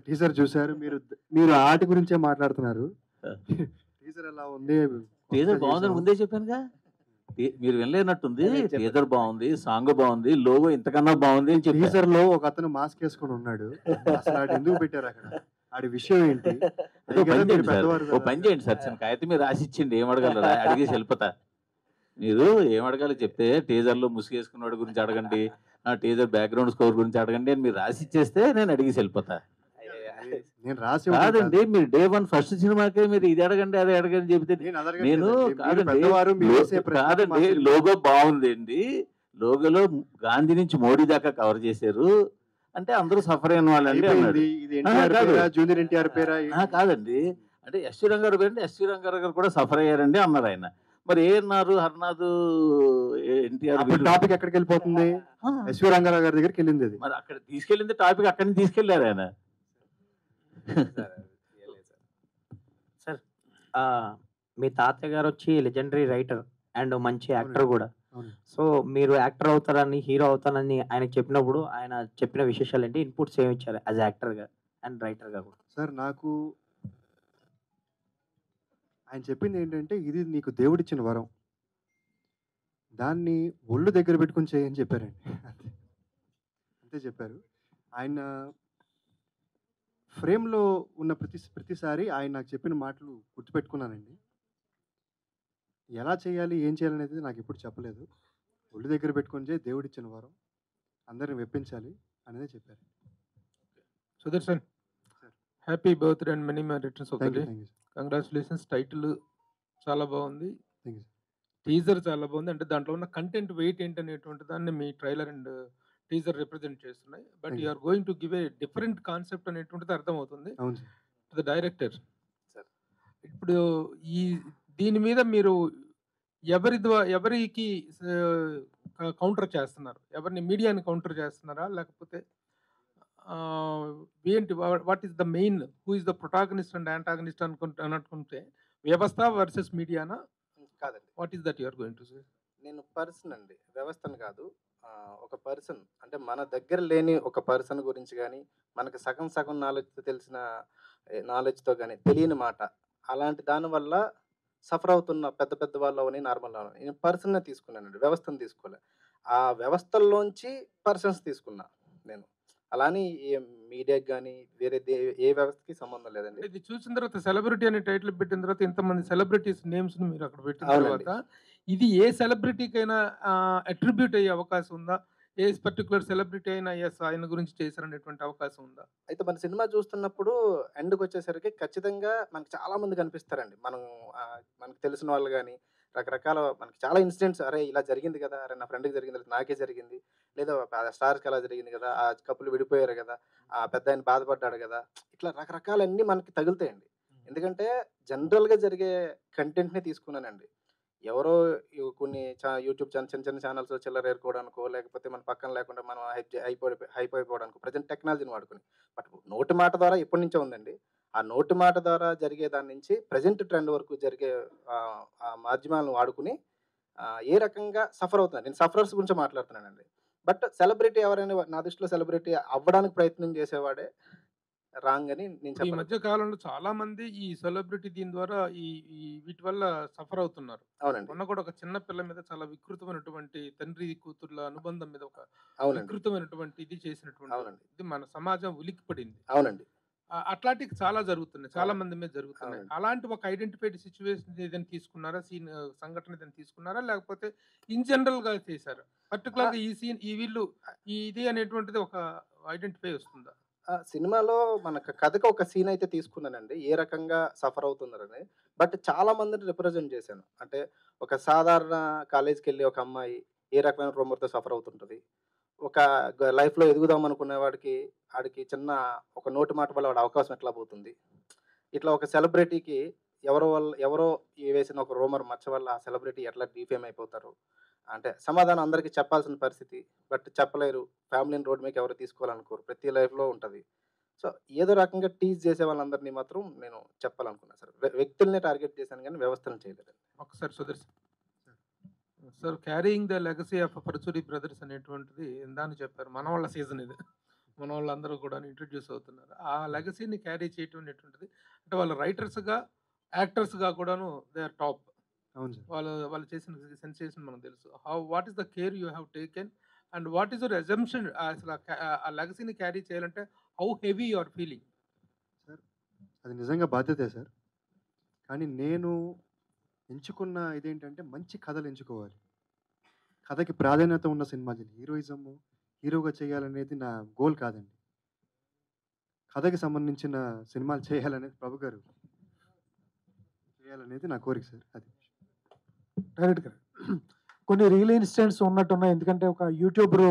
Teaser చూసారు మీరు. మీరు ఆట గురించే మాట్లాడుతున్నారు. టీజర్ ఎలా ఉంది? టీజర్ బాగుందని ముందే చెప్పానుగా. మీరు వినలేనట్టుంది. టీజర్ బాగుంది, సాంగ్ బాగుంది, లోగో ఇంతకన్నా బాగుంది అని చెప్పి. టీజర్ లో ఒక అతను మాస్క్ వేసుకొని ఉన్నాడు. అసలు ఆడు ఎందుకు పెట్టారు అక్కడ? ఆడి విషయం ఏంటి? ఓ పని చేయండి సార్, చిన్న కాగితం మీద రాసిచ్చిండి. ఏం అడగలరా? అడిగేసి వెళ్ళిపోతా. మీరు ఏం అడగాలో చెప్తే, టీజర్ లో ముసుగేసుకున్నవాడి గురించి అడగండి, టీజర్ బ్యాక్గ్రౌండ్ స్కోర్ గురించి అడగండి అని మీరు రాసి ఇచ్చేస్తే నేను అడిగేసి వెళ్ళిపోతా. నేను రాసి కాదండి, మీరు డే 1 ఫస్ట్ సినిమాకే మీరు ఇది అడగండి అది అడగని చెప్తే నేను కాదండి. లోగో బాగుంది అండి, లోగోలో గాంధీ నుంచి మోడీ దాకా కవర్ చేశారు అంటే అందరూ సఫర్ అయిన వాళ్ళండి అన్నాడు. కాదండి, అంటే ఎస్వి రంగారావు గారు అంటే ఎస్వి రంగారావు గారు కూడా సఫర్ అయ్యారండి అన్నారు ఆయన. మరి ఏ అన్నారు? హర్నాథ్ ఎన్టీఆర్ టాపిక్ ఎక్కడికి వెళ్ళిపోతుంది? ఎస్వి రంగారావు గారి దగ్గరికి వెళ్ళింది. మరి అక్కడ తీసుకెళ్ళింది టాపిక్, అక్కడి నుంచి తీసుకెళ్లారు ఆయన. సార్ మీ తాతయ్య గారు వచ్చి లెజెండరీ రైటర్ అండ్ మంచి యాక్టర్ కూడా. సో మీరు యాక్టర్ అవుతారని, హీరో అవుతారని ఆయనకు చెప్పినప్పుడు ఆయన చెప్పిన విశేషాలు ఏంటి? ఇన్పుట్స్ ఏమి ఇచ్చారు యాజ్ యాక్టర్గా అండ్ రైటర్గా కూడా? సార్ నాకు ఆయన చెప్పింది ఏంటంటే, ఇది నీకు దేవుడిచ్చిన వరం, దాన్ని ఒళ్ళు దగ్గర పెట్టుకుని చేయని చెప్పారండి. అంతే చెప్పారు. ఆయన ఫ్రేమ్లో ఉన్న ప్రతిసారి ఆయన నాకు చెప్పిన మాటలు గుర్తుపెట్టుకున్నానండి. ఎలా చేయాలి, ఏం చేయాలనేది నాకు ఎప్పుడు చెప్పలేదు. ఒళ్ళు దగ్గర పెట్టుకొని చేయి, దేవుడిచ్చిన వరం, అందరిని మెప్పించాలి అనేది చెప్పారు. Sudarshan, happy birthday and many more returns of the day. Congratulations. Title చాలా బాగుంది, టీజర్ చాలా బాగుంది. అంటే దాంట్లో ఉన్న కంటెంట్ వెయిట్ ఏంటనేటువంటి దాన్ని మీ ట్రైలర్ అండ్ టీజర్ రిప్రజెంట్ చేస్తున్నాయి. But you are going to give a different concept అనేటువంటిది అర్థమవుతుంది ద డైరెక్టర్. ఇప్పుడు ఈ దీని మీద మీరు ఎవరికి కౌంటర్ చేస్తున్నారు? ఎవరిని, మీడియాని కౌంటర్ చేస్తున్నారా? లేకపోతే ఏంటి? What is the main, who is the protagonist and antagonist అనుకుంటే వ్యవస్థ వర్సెస్ మీడియానా? కాదండి. What is that you are going to say? నేను పర్సన్ అండి, వ్యవస్థను కాదు. ఒక పర్సన్ అంటే మన దగ్గర లేని ఒక పర్సన్ గురించి కానీ, మనకు సగం సగం నాలెడ్జ్తో తెలిసిన నాలెడ్జ్తో కానీ తెలియని మాట, అలాంటి దానివల్ల సఫర్ అవుతున్న పెద్ద పెద్ద వాళ్ళు అవని, నార్మల్ అవని, నేను పర్సన్నే తీసుకున్నానండి, వ్యవస్థను తీసుకోలే. ఆ వ్యవస్థల్లోంచి పర్సన్స్ తీసుకున్నా నేను. అలానే మీడియాకి కానీ వేరే ఏ వ్యవస్థకి సంబంధం లేదండి. ఇది చూసిన తర్వాత సెలబ్రిటీ అనే టైటిల్ పెట్టిన తర్వాత ఇంతమంది సెలబ్రిటీస్ నేమ్స్ మీరు అక్కడ పెట్టిన తర్వాత ఇది ఏ సెలబ్రిటీకైనా అట్రిబ్యూట్ అయ్యే అవకాశం ఉందా? ఏ పర్టికులర్ సెలబ్రిటీ అయినా ఎస్ ఆయన గురించి చేశారనేటువంటి అవకాశం ఉందా? అయితే మన సినిమా చూస్తున్నప్పుడు ఎండ్కి వచ్చేసరికి ఖచ్చితంగా మనకు చాలా మంది కనిపిస్తారండి. మనకు తెలిసిన వాళ్ళు కానీ రకరకాల మనకి చాలా ఇన్సిడెంట్స్, అరే ఇలా జరిగింది కదా, అరే నా ఫ్రెండ్కి జరిగింది, నాకే జరిగింది, లేదా స్టార్స్కి అలా జరిగింది కదా, ఆ కప్పులు విడిపోయారు కదా, ఆ పెద్ద ఆయన బాధపడ్డాడు కదా, ఇట్లా రకరకాలన్నీ మనకి తగులుతాయండి. ఎందుకంటే జనరల్గా జరిగే కంటెంట్ని తీసుకున్నానండి. ఎవరో కొన్ని యూట్యూబ్ చిన్న చిన్న ఛానల్స్ చిల్లర ఏరుకోవడానికో, లేకపోతే మన పక్కన లేకుండా మనం హైప్ అయిపోవడానికో ప్రజెంట్ టెక్నాలజీని వాడుకుని. బట్ నోటి మాట ద్వారా ఎప్పటి నుంచో ఉందండి. ఆ నోటి మాట ద్వారా జరిగే దాని నుంచి ప్రజెంట్ ట్రెండ్ వరకు జరిగే ఆ మాధ్యమాలను వాడుకుని ఏ రకంగా సఫర్ అవుతుంది, నేను సఫరర్స్ గురించి మాట్లాడుతున్నానండి. బట్ సెలబ్రిటీ ఎవరైనా నా దృష్టిలో సెలబ్రిటీ అవ్వడానికి ప్రయత్నం చేసేవాడే రాంగ్ అని నేను ఈ మధ్య కాలంలో చాలా మంది ఈ సెలబ్రిటీ దీని ద్వారా వీటి వల్ల సఫర్ అవుతున్నారు. అవునండి. మొన్న కూడా ఒక చిన్న పిల్ల మీద చాలా వికృతమైనటువంటి తండ్రి కూతుర్ల అనుబంధం మీద ఒక వికృతమైనటువంటి ఇది చేసినటువంటి ఇది మన సమాజం ఉలిక్కిపడింది. అవునండి. అట్లాంటివి చాలా జరుగుతున్నాయి, చాలా మంది మీద జరుగుతున్నాయి. అలాంటి ఒక ఐడెంటిఫైడ్ సిచ్యువేషన్ ఏదైనా తీసుకున్నారా, సీన్ సంఘటన ఏదైనా తీసుకున్నారా, లేకపోతే ఇన్ జనరల్ గా చేశారా? పర్టికులర్ గా ఈ సీన్ వీళ్ళు ఇది అనేటువంటిది ఒక ఐడెంటిఫై వస్తుందా? సినిమాలో మనకు కథకు ఒక సీన్ అయితే తీసుకున్నానండి, ఏ రకంగా సఫర్ అవుతున్నారని. బట్ చాలా మందిని రిప్రజెంట్ చేశాను. అంటే ఒక సాధారణ కాలేజ్కి వెళ్ళి ఒక అమ్మాయి ఏ రకమైన రూమర్తో సఫర్ అవుతుంటుంది, ఒక లైఫ్లో ఎదుగుదాం అనుకునే వాడికి చిన్న ఒక నోటి మాట వల్ల వాడి అవకాశం ఎట్లా పోతుంది, ఇట్లా ఒక సెలబ్రిటీకి ఎవరో వేసిన ఒక రూమర్ మచ్చ వల్ల ఆ సెలబ్రిటీ ఎట్లా డీఫేమ్ అయిపోతారు, అంటే సమాధానం అందరికీ చెప్పాల్సిన పరిస్థితి, బట్ చెప్పలేరు. ఫ్యామిలీని రోడ్ మీకు ఎవరు తీసుకోవాలనుకోరు, ప్రతి లైఫ్లో ఉంటుంది. సో ఏదో రకంగా టీజ్ చేసే వాళ్ళందరినీ మాత్రం నేను చెప్పాలనుకున్నాను సార్. వ్యక్తుల్ని టార్గెట్ చేశాను కానీ వ్యవస్థను చేయలేదు. ఒకసారి Sudarshan sir, carrying the legacy of Paruchuri brothers అనేటువంటిది దాన్ని చెప్పారు, మన వాళ్ళ సీజన్ ఇది. మన వాళ్ళందరూ కూడా ఇంట్రడ్యూస్ అవుతున్నారు. ఆ లెగసీని క్యారీ చేయటం అనేటువంటిది అంటే వాళ్ళ రైటర్స్‌గా, యాక్టర్స్‌గా కూడాను దే ఆర్ టాప్. అవును సార్. వాళ్ళు చేసిన సెన్సేషన్ మనకు తెలుసు. What is the care you have taken and what is your assumption అసలు ఆ లెగసీని క్యారీ చేయాలంటే how heavy you are feeling? Sir అది నిజంగా బాధ్యతే సార్. కానీ నేను ఎంచుకున్న ఇదేంటంటే మంచి కథలు ఎంచుకోవాలి. కథకి ప్రాధాన్యత ఉన్న సినిమా చేయాలి. హీరోయిజము, హీరోగా చేయాలనేది నా గోల్ కాదండి. కథకి సంబంధించిన సినిమాలు చేయాలనేది ప్రభు గారు చేయాలనేది నా కోరిక సార్. అది డైరెక్ట్‌గా కొన్ని రియల్ ఇన్సిడెంట్స్ ఉన్నట్టున్నాయి. ఎందుకంటే ఒక యూట్యూబర్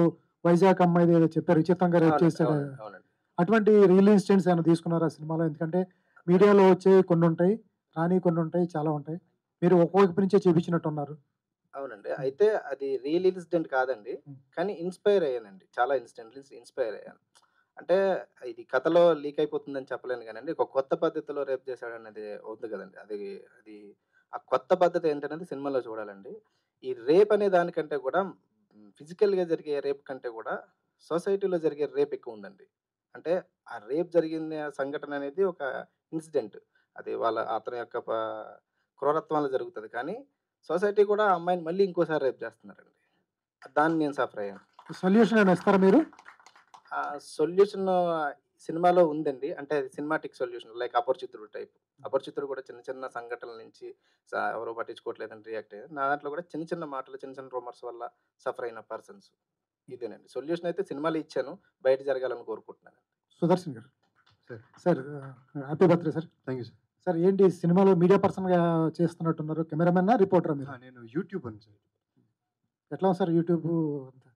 వైజాగ్ అమ్మాయిది ఏదో చెప్పారు, విచిత్రంగా రేప్ చేశాడు. అవునండి. అటువంటి రియల్ ఇన్సిడెంట్స్ ఏమైనా తీసుకున్నారా సినిమాలో? ఎందుకంటే మీడియాలో వచ్చే కొన్ని ఉంటాయి, రాని కొన్ని ఉంటాయి, చాలా ఉంటాయి. మీరు ఒక్కొక్క నుంచే చూపించినట్టున్నారు. అవునండి. అయితే అది రియల్ ఇన్సిడెంట్ కాదండి. కానీ ఇన్‌స్పైర్ అయ్యానండి. చాలా ఇన్సిడెంట్స్ ఇన్‌స్పైర్ అయ్యాను. అంటే ఇది కథలో లీక్ అయిపోతుందని చెప్పలేను గానండి. ఒక కొత్త పద్ధతిలో రేప్ చేశాడనేది ఉంది కదండీ. అది ఆ కొత్త పద్ధతి ఏంటనేది సినిమాలో చూడాలండి. ఈ రేప్ అనే దానికంటే కూడా ఫిజికల్‌గా జరిగే రేప్ కంటే కూడా సొసైటీలో జరిగే రేప్ ఎక్కువుందండి. అంటే ఆ రేప్ జరిగిన సంఘటన అనేది ఒక ఇన్సిడెంట్. అది అతని యొక్క క్రూరత్వం వల్ల జరుగుతది. కానీ సొసైటీ కూడా ఆ అమ్మాయిని మళ్ళీ ఇంకోసారి రేప్ చేస్తున్నారండి. దాన్ని నేను సఫర్ అయ్యాను. సొల్యూషన్ ఏమైనా ఇస్తారా మీరు? ఆ సొల్యూషన్ సినిమాలో ఉందండి. అంటే అది సినిమాటిక్ సొల్యూషన్ లైక్ 'అపరిచితుడు' టైప్. 'అపరిచితుడు' కూడా చిన్న చిన్న సంఘటనల నుంచి ఎవరు పట్టించుకోవట్లేదని రియాక్ట్ అయ్యారు. నా దాంట్లో కూడా చిన్న చిన్న మాటలు, చిన్న చిన్న రూమర్స్ వల్ల సఫర్ అయిన పర్సన్స్. ఇదేనండి. సొల్యూషన్ అయితే సినిమాలో ఇచ్చాను. బయట జరగాలని కోరుకుంటున్నాను. సుదర్శన్ గారు. Sir. Sir happy birthday sir. Thank you sir. Sir ఏంటి సినిమాలో మీడియా పర్సన్‌గా చేస్తున్నట్టున్నారు. కెమెరామెనా, రిపోర్టరా మీరు? నేను యూట్యూబర్‌ని సార్. ఎట్లా ఉంది సార్ యూట్యూబ్ అంతా?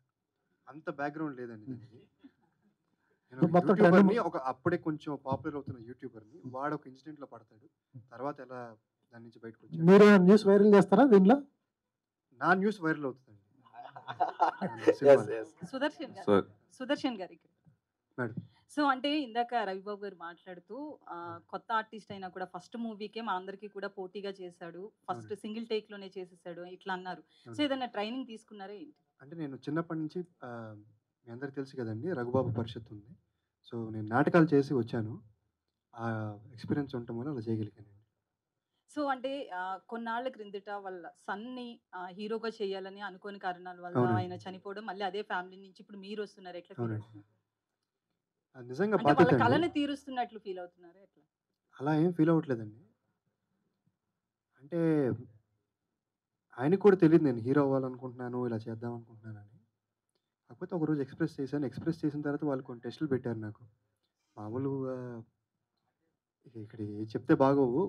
అంత బ్యాక్‌గ్రౌండ్ లేదండి దానికి. నేను మొత్తం యూట్యూబర్‌ని అప్పుడే కొంచెం పాపులర్ అవుతున్న యూట్యూబర్‌ని. వాడు ఒక ఇన్సిడెంట్‌లో పడతాడు. తర్వాత ఎలా దాని నుంచి బయటకొచ్చాడు. మీరు న్యూస్ వైరల్ చేస్తారా దీనిలో? నా న్యూస్ వైరల్ అవుతుందండి. యెస్. యెస్. సుదర్శన్ గారు ఇక్కడ. మేడం. సో అంటే ఇందాక రవిబాబు గారు మాట్లాడుతూ కొత్త ఆర్టిస్ట్ అయినా కూడా ఫస్ట్ మూవీకే మా అందరికీ కూడా పోటీగా చేశాడు. ఫస్ట్ సింగిల్ టేక్‌లోనే చేసేసాడు ఇట్లా అన్నారు. సో ఏదైనా ట్రైనింగ్ తీసుకున్నారా ఏంటి? అంటే నేను చిన్నప్పటి నుంచి మీ అందరికి తెలుసు కదండీ! రఘుబాబు పరిషత్ ఉంది. సో నేను నాటకాలు చేసి వచ్చాను. ఆ ఎక్స్‌పీరియన్స్ ఉండటం వల్ల అలా చేయగలిగానండి. సో అంటే కొన్నాళ్ళ క్రిందట వాళ్ళ సన్‌ని హీరోగా చేయాలని అనుకోని కారణాల వల్ల అవునండి. ఆయన చనిపోవడం, మళ్ళీ అదే ఫ్యామిలీ నుంచి ఇప్పుడు మీరొస్తున్నారు. ఎట్లా ఫీల్ అవునండి. అవుతున్నారు? అది నిజంగా అంటే వాళ్ళ బాధ్యత అండి. కళని తీరుస్తున్నట్లు ఫీల్ అవుతున్నారా ఎట్లా? అలా ఏం ఫీల్ అవ్వట్లేదండి. అంటే ఆయనకి కూడా తెలీదు నేను హీరో అవ్వాలనుకుంటున్నాను, ఇలా చేద్దాం అనుకుంటున్నానని. కాకపోతే ఒకరోజు ఎక్స్‌ప్రెస్ చేశాను. ఎక్స్‌ప్రెస్ చేసిన తర్వాత వాళ్ళు కొన్ని టెస్టులు పెట్టారు నాకు. మామూలుగా ఇక్కడ ఏది చెప్తే బాగోవు.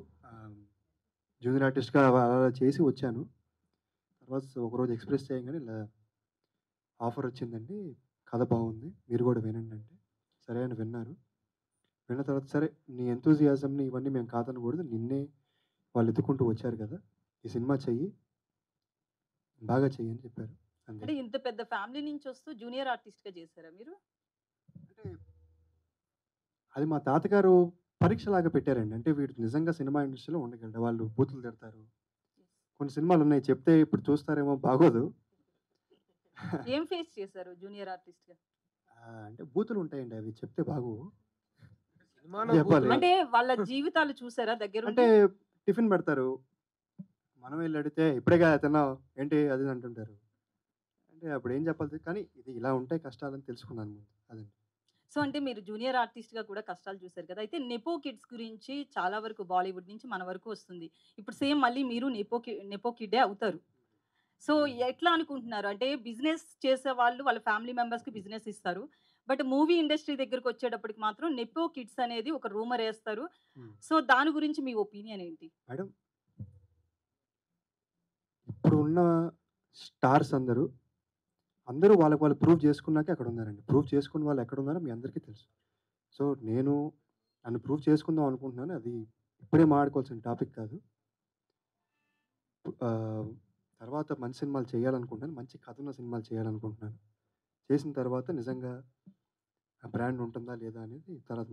జూనియర్ ఆర్టిస్ట్‌గా అలా చేసి వచ్చాను. తర్వాత ఒకరోజు ఎక్స్‌ప్రెస్ చేయంగానే ఇలా ఆఫర్ వచ్చిందండి. కథ బాగుంది. మీరు కూడా వినండి అంటే, సరే అని విన్నారు. విన్న తర్వాత సరే నీ ఎంతూజియాజంని ఇవన్నీ మేము కాదనకూడదు. నిన్నే వాళ్ళు ఎత్తుకుంటూ వచ్చారు కదా! ఈ సినిమా చెయ్యి. బాగా చెయ్యి అని చెప్పారు. అంతే. అంటే ఇంత పెద్ద ఫ్యామిలీ నుంచి వస్తూ జూనియర్ ఆర్టిస్ట్‌గా చేశారా మీరు? అంటే అది మా తాతగారు పరీక్షలాగా పెట్టారండి. అంటే వీడు నిజంగా సినిమా ఇండస్ట్రీలో ఉండగలడు. వాళ్ళు బూతులు తిడతారు. కొన్ని సినిమాలు ఉన్నాయి చెప్తే ఇప్పుడు చూస్తారేమో బాగోదు. ఏం ఫేస్ చేశారు జూనియర్ ఆర్టిస్ట్‌గా? అంటే బూతులు ఉంటాయండి. అవి చెప్తే బాగోవు. సినిమాలో చెప్పాలి. బూతులు- అంటే వాళ్ళ జీవితాలు చూసారా దగ్గరుండి? అంటే టిఫిన్ పెడతారు. మనం వెళ్ళి అడిగితే ఇప్పుడేగా తిన్నావు ఏంటి అది ఇది అంటుంటారు. అంటే అప్పుడు ఏం చెప్పాలి? కానీ ఇది ఇలా ఉంటాయి కష్టాలని తెలుసుకున్నాను ముందు. అదండి. సో అంటే మీరు జూనియర్ ఆర్టిస్ట్‌గా కూడా కష్టాలు చూసారు కదా! అయితే నెపో కిడ్స్ గురించి చాలా వరకు బాలీవుడ్ నుంచి మన వరకు వస్తుంది. ఇప్పుడు సేమ్ మళ్ళీ మీరు నెపో కిడ్డే అవుతారు. సో ఎట్లా అనుకుంటున్నారు? అంటే బిజినెస్ చేసేవాళ్ళు వాళ్ళ ఫ్యామిలీ మెంబర్స్‌కి బిజినెస్ ఇస్తారు. బట్ మూవీ ఇండస్ట్రీ దగ్గరకొచ్చేటప్పటికి మాత్రం నెపో కిడ్స్ అనేది ఒక రూమర్ ఏస్తారు. హ్మ్. సో దాని గురించి మీ ఒపీనియన్ ఏంటి? మేడం ఇప్పుడున్న స్టార్స్ అందరూ వాళ్ళకి వాళ్ళు ప్రూవ్ చేసుకున్నాకే అక్కడ ఉన్నారండి. ప్రూవ్ చేసుకున్న వాళ్ళు ఎక్కడున్నారో మీ అందరికీ తెలుసు. సో నన్ను ప్రూవ్ చేసుకుందాం అనుకుంటున్నాను. అది ఇప్పుడే మాట్లాడుకోవాల్సిన టాపిక్ కాదు. తర్వాత మంచి సినిమాలు చేయాలనుకుంటున్నాను. మంచి కథ ఉన్న సినిమాలు చేయాలనుకుంటున్నాను. చేసిన తర్వాత నిజంగా ఆ బ్రాండ్ ఉంటుందా లేదా అనేది తర్వాత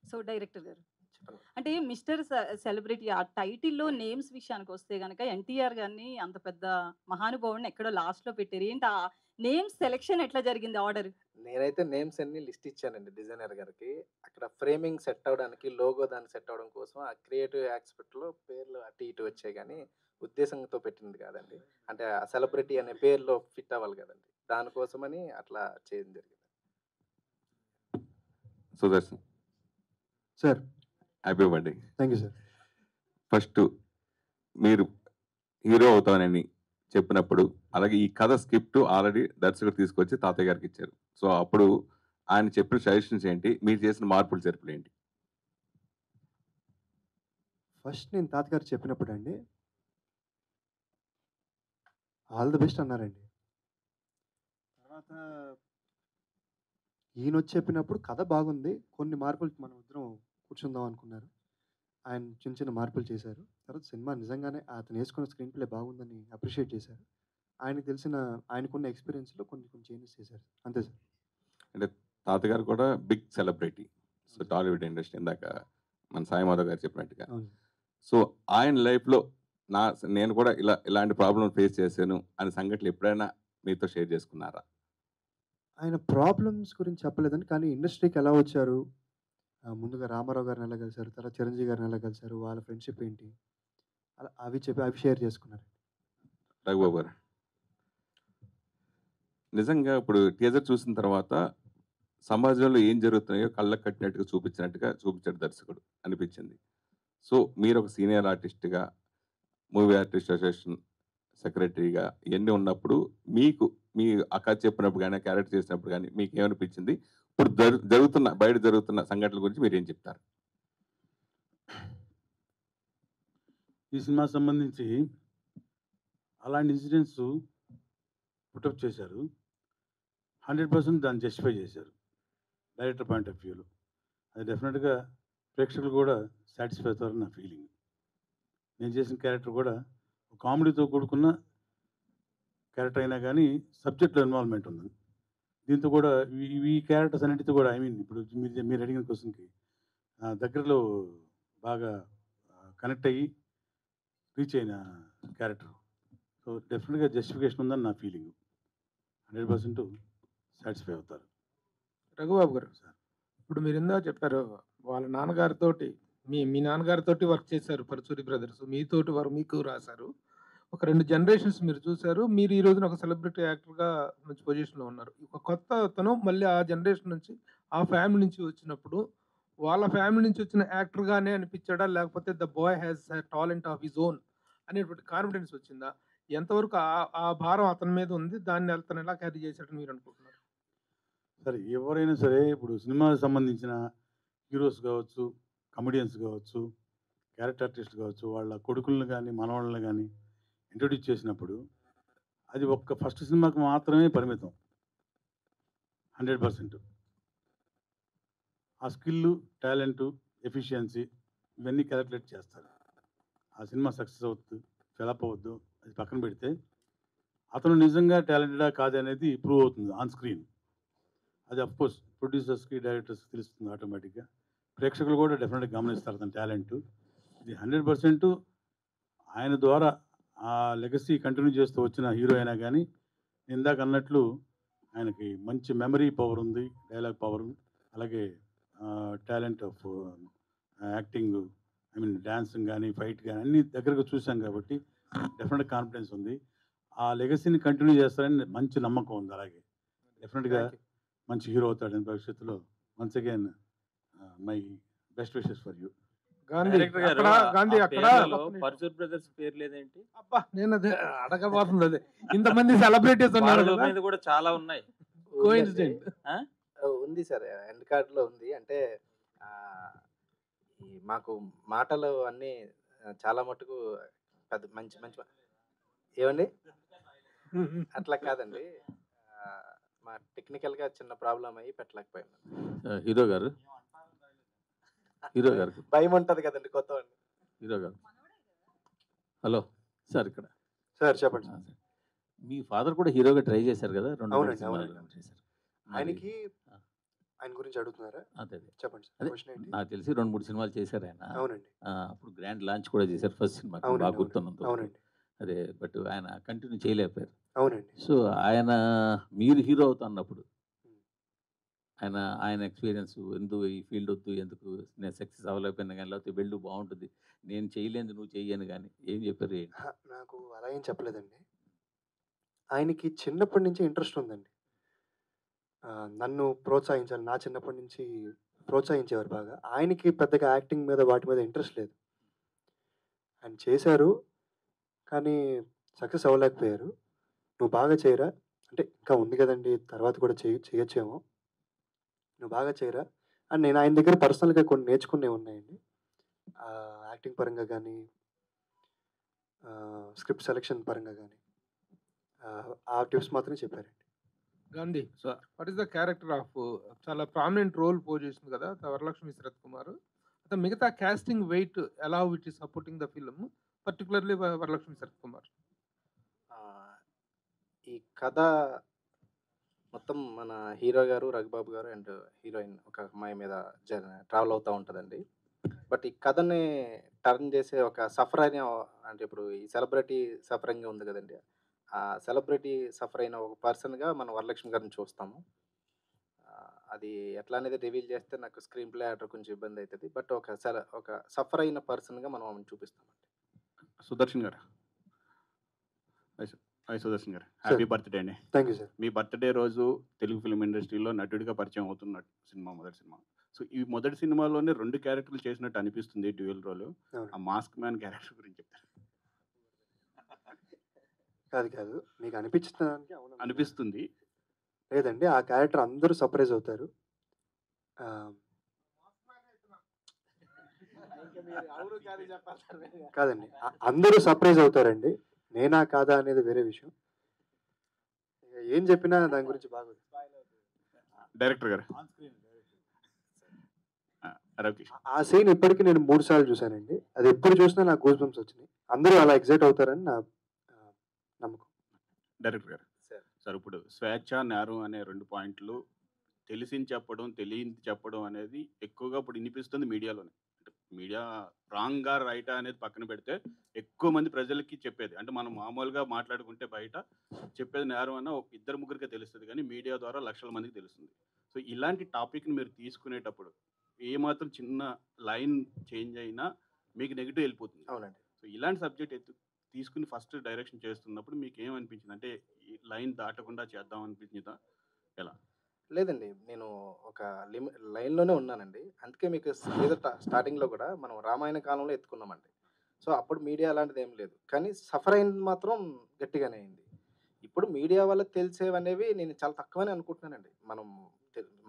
సో డైరెక్టర్ గారు చెప్పండి. అంటే మిస్టర్ సెలబ్రిటీ ఆ టైటిల్‌లో నేమ్స్ విషయానికొస్తే గనక ఎన్టీఆర్ గారిని అంత పెద్ద మహానుభావుడిని ఎక్కడో లాస్ట్‌లో పెట్టారు. ఏంటి ఆ నేమ్స్ సెలెక్షన్ ఎట్లా జరిగింది ఆర్డర్? నేనైతే నేమ్స్ అన్ని లిస్ట్ ఇచ్చానండి డిజైనర్ గారికి. అక్కడ ఫ్రేమింగ్ సెట్ అవ్వడానికి, లోగో దానికి సెట్ అవ్వడం కోసం ఆ క్రియేటివ్ ఆస్పెక్ట్‌లో పేర్లు అటు ఇటు వచ్చాయి గానీ, ఉద్దేశంతో పెట్టింది కాదండి. అంటే ఆ సెలబ్రిటీ అనే పేరులో ఫిట్ అవ్వాలి కదండీ! దానికోసమని అట్లా చేయడం జరిగింది. Sudarshan sir happy birthday. Thank you sir. First మీరు హీరో అవుతానని చెప్పినప్పుడు, అలాగే ఈ కథ స్క్రిప్ట్ ఆల్రెడీ దర్శకుడు తీసుకొచ్చి తాతయ్య గారికి ఇచ్చారు. సో అప్పుడు ఆయన చెప్పిన సజెషన్స్ ఏంటి, మీరు చేసిన మార్పులు చేర్పులు ఏంటి? ఫస్ట్ నేను తాతగారు చెప్పినప్పుడు అండి ఆల్ ది బెస్ట్ అన్నారండి. తర్వాత ఈయన వచ్చి చెప్పినప్పుడు కథ బాగుంది, కొన్ని మార్పులు మనం ఇద్దరం కూర్చుందాం అనుకున్నారు. ఆయన చిన్న చిన్న మార్పులు చేశారు. తర్వాత సినిమా నిజంగానే అతను వేసుకున్న స్క్రీన్ ప్లే బాగుందని అప్రిషియేట్ చేశారు. ఆయనకు తెలిసిన ఆయనకున్న ఎక్స్పీరియన్స్లో కొన్ని కొన్ని చేంజెస్ చేశారు, అంతే సార్. అంటే తాతగారు కూడా big celebrity, so Tollywood industry, ఇందాక మన సాయి మాధవ్ గారు చెప్పినట్టుగా. అవును. సో ఆయన లైఫ్లో నేను కూడా ఇలాంటి ప్రాబ్లం ఫేస్ చేశాను అనే సంఘటనలు ఎప్పుడైనా మీతో షేర్ చేసుకున్నారా? ఆయన ప్రాబ్లమ్స్ గురించి చెప్పలేదండి, కానీ ఇండస్ట్రీకి ఎలా వచ్చారు, ముందుగా రామారావు గారిని ఎలా కలిశారు, తర్వాత చిరంజీవి గారిని ఎలా కలిశారు, వాళ్ళ ఫ్రెండ్షిప్ ఏంటి, అలా అవి షేర్ చేసుకున్నారు. రఘుబాబు గారు, నిజంగా ఇప్పుడు టీజర్ చూసిన తర్వాత సమాజంలో ఏం జరుగుతున్నాయో కళ్ళకు కట్టినట్టుగా చూపించాడు దర్శకుడు అనిపించింది. సో మీరు ఒక సీనియర్ ఆర్టిస్ట్గా, మూవీ ఆర్టిస్ట్ అసోసియేషన్ సెక్రటరీగా ఇవన్నీ ఉన్నప్పుడు మీకు మీ అక్క చెప్పినప్పుడు కానీ, క్యారెక్టర్ చేసినప్పుడు కానీ మీకు ఏమనిపించింది? ఇప్పుడు బయట జరుగుతున్న సంఘటనల గురించి మీరు ఏం చెప్తారు? ఈ సినిమా సంబంధించి అలాంటి ఇన్సిడెంట్స్ పుటప్ చేశారు. 100% దాన్ని జస్టిఫై చేశారు డైరెక్టర్ పాయింట్ ఆఫ్ వ్యూలో. అది డెఫినెట్గా ప్రేక్షకులు కూడా సాటిస్ఫై అవుతారని నా ఫీలింగ్. నేను చేసిన క్యారెక్టర్ కూడా కామెడీతో కూడుకున్న క్యారెక్టర్ అయినా కానీ సబ్జెక్ట్లో ఇన్వాల్వ్మెంట్ ఉంది. దీంతో కూడా ఈ క్యారెక్టర్స్ అన్నిటితో కూడా ఇప్పుడు మీరు అడిగిన క్వశ్చన్కి దగ్గరలో బాగా కనెక్ట్ అయ్యి రీచ్ అయిన క్యారెక్టర్. సో డెఫినెట్గా జస్టిఫికేషన్ ఉందని నా ఫీలింగ్. 100% సాటిస్ఫై అవుతారు. రఘుబాబు గారు, సార్ ఇప్పుడు మీరు ఇందాక చెప్పారు వాళ్ళ నాన్నగారితోటి మీ నాన్నగారితోటి వర్క్ చేశారు పరచూరి బ్రదర్స్, మీతోటి మీకు రాశారు. ఒక 2 జనరేషన్స్ మీరు చూశారు. మీరు ఈ రోజున ఒక సెలబ్రిటీ యాక్టర్గా మంచి పొజిషన్లో ఉన్నారు. ఒక కొత్త అతను మళ్ళీ ఆ జనరేషన్ నుంచి, ఆ ఫ్యామిలీ నుంచి వచ్చినప్పుడు వాళ్ళ ఫ్యామిలీ నుంచి వచ్చిన యాక్టర్గానే అనిపించాడా, లేకపోతే the boy has talent of his own అనేటువంటి కాన్ఫిడెన్స్ వచ్చిందా? ఎంతవరకు ఆ భారం అతని మీద ఉంది, దాన్ని అతను ఎలా క్యారీ చేశాడని మీరు అనుకుంటున్నారు? సరే, ఎవరైనా సరే ఇప్పుడు సినిమాకి సంబంధించిన హీరోస్ కావచ్చు, కమెడియన్స్ కావచ్చు, క్యారెక్టర్ ఆర్టిస్ట్ కావచ్చు, వాళ్ళ కొడుకులను కానీ మనవాళ్ళని కానీ ఇంట్రొడ్యూస్ చేసినప్పుడు అది ఒక్క ఫస్ట్ సినిమాకి మాత్రమే పరిమితం. 100% ఆ స్కిల్లు, టాలెంటు, ఎఫిషియన్సీ ఇవన్నీ క్యాలిక్యులేట్ చేస్తారు. ఆ సినిమా సక్సెస్ అవుతుంది, ఫెలప్ అవ్వద్దు, అది పక్కన పెడితే అతను నిజంగా టాలెంటెడా కాదనేది ప్రూవ్ అవుతుంది ఆన్ స్క్రీన్. అది అఫ్కోర్స్ ప్రొడ్యూసర్స్కి, డైరెక్టర్స్కి తెలుస్తుంది ఆటోమేటిక్గా. ప్రేక్షకులు కూడా డెఫినెట్గా గమనిస్తారు తన టాలెంట్. ఇది 100% ఆయన ద్వారా ఆ లెగసీ కంటిన్యూ చేస్తూ వచ్చిన హీరో అయినా కానీ, ఇందాక అన్నట్లు ఆయనకి మంచి మెమరీ పవర్ ఉంది, డైలాగ్ పవర్, అలాగే టాలెంట్ ఆఫ్ యాక్టింగ్, డ్యాన్సింగ్ కానీ, ఫైట్ కానీ అన్నీ దగ్గరగా చూసాం కాబట్టి డెఫినెట్గా కాన్ఫిడెన్స్ ఉంది. ఆ లెగసీని కంటిన్యూ చేస్తారని మంచి నమ్మకం ఉంది. అలాగే డెఫినెట్గా మంచి హీరో అవుతాడని భవిష్యత్తులో. Once again my best wishes for you. Gandhi అక్కడ పరచూర్ బ్రదర్స్ పేరు లేదేంటి? అబ్బా, నేను అదే అడగబోతుంది. అదే ఇంతమంది సెలబ్రిటీస్ ఉన్నారు కూడా చాలా ఉన్నాయి. ఉంది సార్, ఎండ్ కార్డ్లో ఉంది. అంటే మాకు మాటలు అన్నీ చాలా మటుకు పెద్ద మంచి మంచి ఏమండి అట్లా కాదండి, మా టెక్నికల్గా చిన్న ప్రాబ్లం అయ్యి పెట్టలేకపోయాను. హీరో గారు భయం ఉంటుంది కదండి కొత్త వాడిని. హీరో గారు, హలో సార్, ఇక్కడ సార్ చెప్పండి. మీ ఫాదర్ కూడా హీరోగా ట్రై చేశారు కదా, 2 అవునండి, సినిమాలు చేశారు. ఆయనకి ఆయన గురించి అడుగుతున్నారా? అదే చెప్పండి సార్. అదే క్వశ్చన్ ఏంటి? నాకు తెలిసి 2-3 సినిమాలు చేశారు ఆయన. అవునండి, అప్పుడు గ్రాండ్ లాంచ్ కూడా చేశారు ఫస్ట్ సినిమా, బాగా గుర్తున్నంత. అవునండి. అదే, బట్ ఆయన కంటిన్యూ చేయలేకపోయారు. అవునండి. సో ఆయన మీరు హీరో అవుతున్నప్పుడు ఆయన ఎక్స్పీరియన్స్ ఎందుకు ఈ ఫీల్డ్ వద్దు, ఎందుకు నేను సక్సెస్ అవ్వలేకపోయినా కానీ, లేకపోతే వెళ్ళు బాగుంటుంది, నేను చేయలేదు నువ్వు చెయ్యను కానీ ఏం చెప్పారు ఏంటి? నాకు అలా ఏం చెప్పలేదండి. ఆయనకి చిన్నప్పటి నుంచి ఇంట్రెస్ట్ ఉందండి. నన్ను ప్రోత్సహించాలి. నా చిన్నప్పటి నుంచి ప్రోత్సహించేవారు బాగా. ఆయనకి పెద్దగా యాక్టింగ్ మీద వాటి మీద ఇంట్రెస్ట్ లేదు. ఆయన చేశారు, కానీ సక్సెస్ అవ్వలేకపోయారు. నువ్వు బాగా చేయరా, అంటే ఇంకా ఉంది కదండి, తర్వాత కూడా చేయొచ్చేమో, నువ్వు బాగా చేయరా అని నేను ఆయన దగ్గర పర్సనల్గా కొన్ని నేర్చుకునేవి ఉన్నాయండి. యాక్టింగ్ పరంగా కానీ, స్క్రిప్ట్ సెలెక్షన్ పరంగా కానీ, ఆ టిప్స్ మాత్రమే చెప్పారండి. Gandhi, what is the character of చాలా ప్రామినెంట్ రోల్ పోజ్ చేసింది కదా వరలక్ష్మి శరత్ కుమార్. అతను మిగతా కాస్టింగ్ వెయిట్ ఎలా it is supporting the film, particularly Varalakshmi Sarath Kumar? ఈ కథ మొత్తం మన హీరో గారు, రఘుబాబు గారు అండ్ హీరోయిన్ ఒక అమ్మాయి మీద ట్రావెల్ అవుతూ ఉంటుందండి. బట్ ఈ కథని టర్న్ చేసే ఒక సఫర్ అయిన, అంటే ఇప్పుడు ఈ సెలబ్రిటీ సఫరింగ్ ఉంది కదండి, ఆ సెలబ్రిటీ సఫర్ అయిన ఒక పర్సన్గా మనం వరలక్ష్మి గారిని చూస్తాము. అది ఎట్లా అనేది రివీల్ చేస్తే నాకు స్క్రీన్ ప్లే ఆర్డర్ కొంచెం ఇబ్బంది అవుతుంది. బట్ ఒక సఫర్ అయిన పర్సన్గా మనం ఆమెను చూపిస్తామండి. సుదర్శన్ గారు, సుదర్శన్ గారు, హ్యాపీ బర్త్డే అండి. Thank you sir. Me birthday రోజు తెలుగు ఫిల్మ్ ఇండస్ట్రీలో నటుడిగా పరిచయం అవుతున్నట్టు సినిమా, మొదటి సినిమా. సో ఈ మొదటి సినిమాలోనే 2 క్యారెక్టర్లు చేసినట్టు అనిపిస్తుంది, డ్యూయల్ రోల్. ఆ మాస్క్ మ్యాన్ క్యారెక్టర్ గురించి చెప్తారు? కాదు, మీకు అనిపించడానికి అనిపిస్తుంది లేదండి, ఆ క్యారెక్టర్ అందరూ సర్ప్రైజ్ అవుతారు. కాదండి, అందరూ సర్ప్రైజ్ అవుతారండి. నేనా కాదా అనేది వేరే విషయం. ఏం చెప్పినా దాని గురించి బాగోదు. డైరెక్టర్ గారు, ఆ సీన్ ఇప్పటికీ నేను 3 సార్లు చూశానండి. అది ఎప్పుడు చూసినా నాకు గూస్ బంప్స్ వచ్చినాయి. అందరూ అలా ఎగ్జైట్ అవుతారని నా నమ్మకం. డైరెక్టర్ గారు, సార్ ఇప్పుడు స్వేచ్ఛ, నేరం అనే 2 పాయింట్లు తెలిసింది చెప్పడం, తెలియని చెప్పడం అనేది ఎక్కువగా ఇప్పుడు వినిపిస్తుంది మీడియాలోనే. అంటే మీడియా రాంగ్గా రైటా అనేది పక్కన పెడితే ఎక్కువ మంది ప్రజలకి చెప్పేది, అంటే మనం మామూలుగా మాట్లాడుకుంటే బయట చెప్పేది నేరం అన్న 2-3కే తెలుస్తుంది, కానీ మీడియా ద్వారా లక్షల మందికి తెలుస్తుంది. సో ఇలాంటి టాపిక్ని మీరు తీసుకునేటప్పుడు ఏమాత్రం చిన్న లైన్ చేంజ్ అయినా మీకు నెగిటివ్ వెళ్ళిపోతుంది. అవునండి. సో ఇలాంటి సబ్జెక్ట్ తీసుకుని ఫస్ట్ డైరెక్షన్ చేస్తున్నప్పుడు మీకు ఏమనిపించింది? అంటే ఈ లైన్ దాటకుండా చేద్దాం అనిపించిందా, ఎలా? లేదండి, నేను ఒక లైన్లోనే ఉన్నానండి. అందుకే మీకు ఏదో స్టార్టింగ్లో కూడా మనం రామాయణ కాలంలో ఎత్తుకున్నామండి. సో అప్పుడు మీడియా అలాంటిది ఏం లేదు, కానీ సఫర్ అయింది మాత్రం గట్టిగానే అయింది. ఇప్పుడు మీడియా వల్ల తెలిసేవనేవి నేను చాలా తక్కువనే అనుకుంటున్నానండి. మనం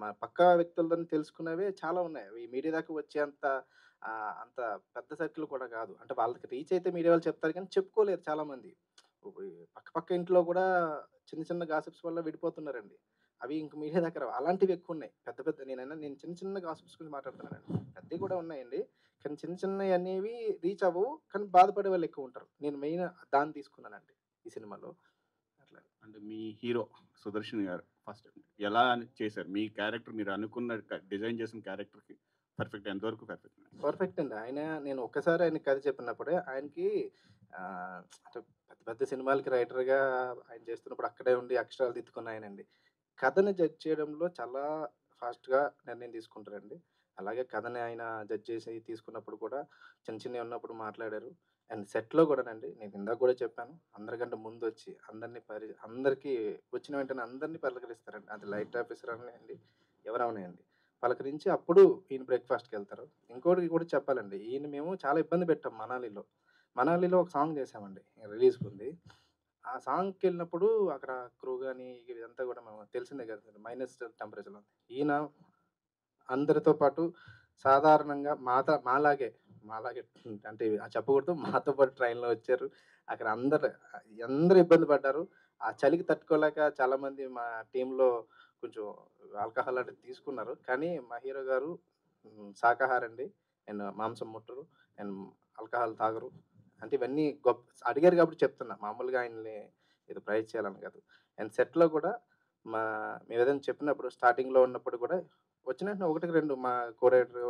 మా పక్కా వ్యక్తులతో తెలుసుకునేవే చాలా ఉన్నాయి. ఈ మీడియా దాకా వచ్చేంత అంత పెద్ద సర్కిల్ కూడా కాదు. అంటే వాళ్ళకి రీచ్ అయితే మీడియా వాళ్ళు చెప్తారు, కానీ చెప్పుకోలేరు చాలామంది. పక్క ఇంట్లో కూడా చిన్న చిన్న గాసిప్స్ వల్ల విడిపోతున్నారండి. అవి ఇంక మీడియా దగ్గర అలాంటివి ఎక్కువ ఉన్నాయి. పెద్ద నేను చిన్న చిన్న గాసిప్స్ గురించి మాట్లాడుతున్నానండి. పెద్దవి కూడా ఉన్నాయండి, కానీ చిన్న చిన్నవి అనేవి రీచ్ అవ్వవు, కానీ బాధపడే వాళ్ళు ఎక్కువ ఉంటారు. నేను మెయిన్ దాన్ని తీసుకున్నానండి ఈ సినిమాలో. అట్లా అంటే మీ హీరో సుదర్శన్ గారు ఫస్ట్ ఎలా చేశారు? మీ క్యారెక్టర్ మీరు అనుకున్న డిజైన్ చేసిన క్యారెక్టర్కి పర్ఫెక్ట్, ఎంతవరకు పర్ఫెక్ట్ అండి. నేను ఒక్కసారి ఆయన కథ చెప్పినప్పుడే ఆయనకి అంటే పెద్ద సినిమాలకి రైటర్గా ఆయన చేస్తున్నప్పుడు అక్కడే ఉండి అక్షరాలు దిద్దుకున్న ఆయనండి. కథని జడ్జ్ చేయడంలో చాలా ఫాస్ట్గా నిర్ణయం తీసుకుంటారండి. అలాగే కథని ఆయన జడ్జ్ చేసి తీసుకున్నప్పుడు కూడా చిన్నవి ఉన్నప్పుడు మాట్లాడారు. అండ్ సెట్లో కూడానండి, నేను ఇందాక కూడా చెప్పాను, అందరికంటే ముందు వచ్చి అందరికీ వచ్చిన వెంటనే అందరినీ పలకరిస్తారండి. అది లైట్ ఆఫీసర్ అవనండి, ఎవరవనాయండి, పలకరించి అప్పుడు ఈయన బ్రేక్ఫాస్ట్కి వెళ్తారు. ఇంకోటి కూడా చెప్పాలండి, ఈయన మేము చాలా ఇబ్బంది పెట్టాం. మనాలిలో ఒక సాంగ్ చేసామండి, రిలీజ్కి ఉంది. ఆ సాంగ్కి వెళ్ళినప్పుడు అక్కడ క్రూ కానీ ఇదంతా కూడా మేము తెలిసిందే కదా, మైనస్ టెంపరేచర్లో. ఈయన అందరితో పాటు సాధారణంగా మాలాగే అంటే చెప్పకూడదు, మాతో పాటు ట్రైన్లో వచ్చారు. అక్కడ అందరూ ఇబ్బంది పడ్డారు. ఆ చలికి తట్టుకోలేక చాలామంది మా టీంలో కొంచెం ఆల్కహాల్ అంటే తీసుకున్నారు. కానీ మా హీరో గారు శాకాహారండి, అండ్ మాంసం ముట్టరు, అండ్ ఆల్కహాల్ తాగరు. అంటే ఇవన్నీ గొప్ప అడిగారు కాబట్టి చెప్తున్నా, మామూలుగా ఆయన్ని ఏదో ప్రైజ్ చేయాలని కాదు. అండ్ సెట్లో కూడా మేము ఏదైనా చెప్పినప్పుడు స్టార్టింగ్లో ఉన్నప్పుడు కూడా వచ్చిన వెంటనే 1-2 మా కోరైటర్